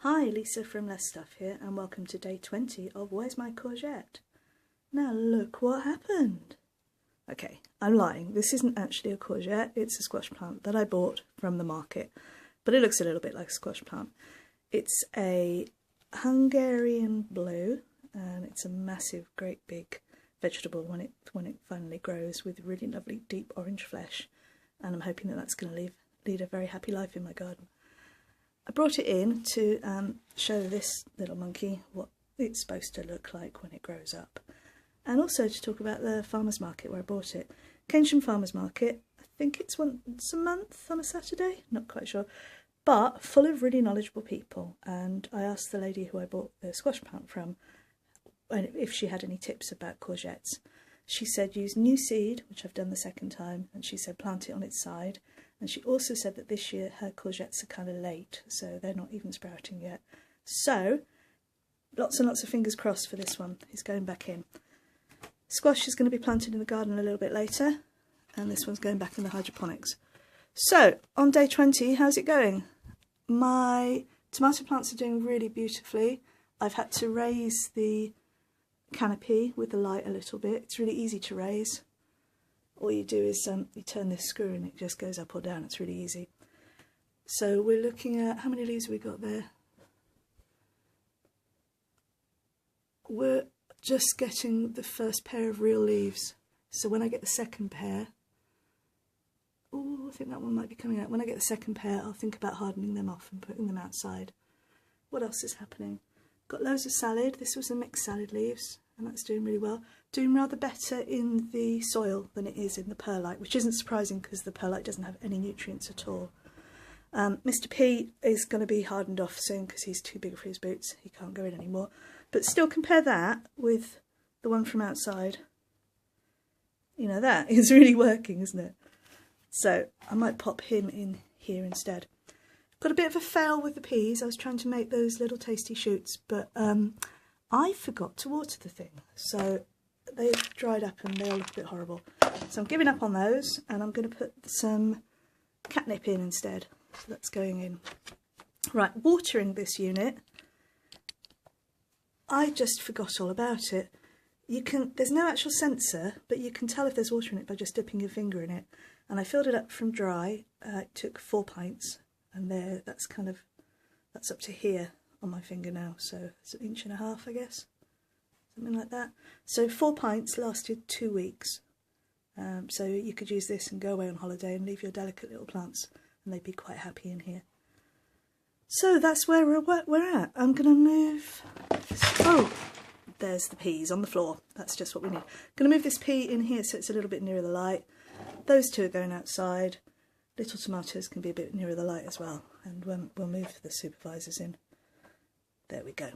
Hi, Lisa from Less Stuff here, and welcome to day 20 of Where's My Courgette? Now look what happened. Okay, I'm lying. This isn't actually a courgette, it's a squash plant that I bought from the market, but it looks a little bit like a squash plant. It's a Hungarian blue, and it's a massive, great big vegetable when it finally grows, with really lovely deep orange flesh, and I'm hoping that that's going to lead a very happy life in my garden. I brought it in to show this little monkey what it's supposed to look like when it grows up, and also to talk about the farmer's market where I bought it. Keynsham Farmer's Market, I think it's once a month on a Saturday, not quite sure, but full of really knowledgeable people. And I asked the lady who I bought the squash plant from if she had any tips about courgettes. She said use new seed, which I've done the second time, and she said plant it on its side. And she also said that this year her courgettes are kind of late, so they're not even sprouting yet. So, lots and lots of fingers crossed for this one. He's going back in. Squash is going to be planted in the garden a little bit later, and this one's going back in the hydroponics. So, on day 20, how's it going? My tomato plants are doing really beautifully. I've had to raise the canopy with the light a little bit. It's really easy to raise. All you do is you turn this screw and it just goes up or down. It's really easy. So we're looking at, how many leaves have we got there? We're just getting the first pair of real leaves. So when I get the second pair, oh, I think that one might be coming out. When I get the second pair, I'll think about hardening them off and putting them outside. What else is happening? Got loads of salad. This was the mixed salad leaves, and that's doing really well. Doing rather better in the soil than it is in the perlite, which isn't surprising because the perlite doesn't have any nutrients at all. Mr. P is going to be hardened off soon because he's too big for his boots. He can't go in anymore. But still, compare that with the one from outside. You know, that is really working, isn't it? So I might pop him in here instead. Got a bit of a fail with the peas. I was trying to make those little tasty shoots, but I forgot to water the thing. So they've dried up and they all look a bit horrible. So I'm giving up on those, and I'm going to put some catnip in instead. So that's going in. Right, watering this unit. I just forgot all about it. There's no actual sensor, but you can tell if there's water in it by just dipping your finger in it. And I filled it up from dry. It took 4 pints, and that's up to here on my finger now. So it's 1.5 inches, I guess. Something like that. So 4 pints lasted 2 weeks. So you could use this and go away on holiday and leave your delicate little plants, and they'd be quite happy in here. So that's where we're at. I'm going to move... Oh, there's the peas on the floor. That's just what we need. Going to move this pea in here so it's a little bit nearer the light. Those two are going outside. Little tomatoes can be a bit nearer the light as well. And we'll move the supervisors in. There we go.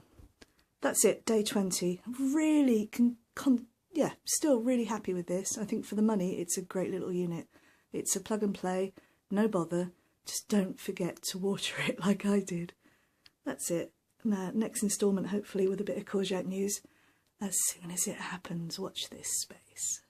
That's it, day 20. Really, still really happy with this. I think for the money, it's a great little unit. It's a plug and play, no bother. Just don't forget to water it like I did. That's it. Now, next instalment, hopefully, with a bit of courgette news. As soon as it happens, watch this space.